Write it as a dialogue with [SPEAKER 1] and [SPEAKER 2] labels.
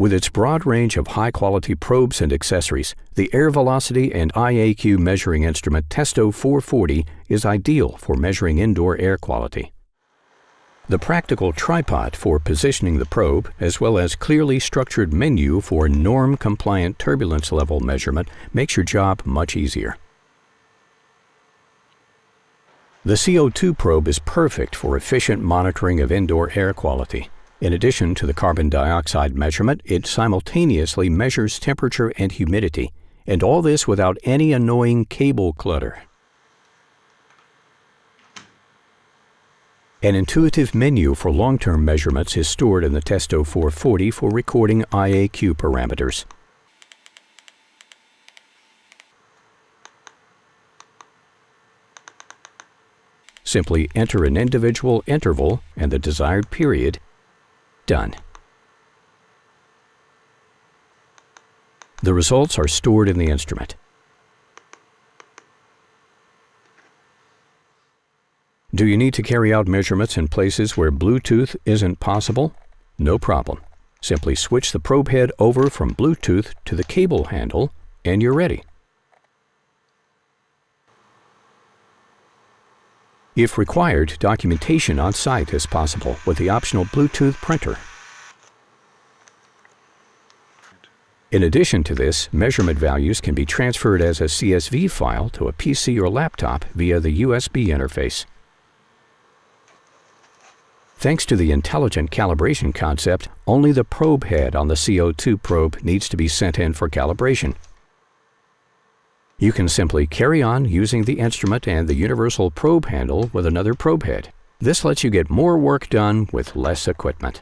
[SPEAKER 1] With its broad range of high-quality probes and accessories, the air velocity and IAQ measuring instrument Testo 440 is ideal for measuring indoor air quality. The practical tripod for positioning the probe, as well as clearly structured menu for norm-compliant turbulence level measurement, makes your job much easier. The CO2 probe is perfect for efficient monitoring of indoor air quality. In addition to the carbon dioxide measurement, it simultaneously measures temperature and humidity, and all this without any annoying cable clutter. An intuitive menu for long-term measurements is stored in the Testo 440 for recording IAQ parameters. Simply enter an individual interval and the desired period. Done. The results are stored in the instrument. Do you need to carry out measurements in places where Bluetooth isn't possible? No problem. Simply switch the probe head over from Bluetooth to the cable handle and you're ready. If required, documentation on site is possible with the optional Bluetooth printer. In addition to this, measurement values can be transferred as a CSV file to a PC or laptop via the USB interface. Thanks to the intelligent calibration concept, only the probe head on the CO2 probe needs to be sent in for calibration. You can simply carry on using the instrument and the universal probe handle with another probe head. This lets you get more work done with less equipment.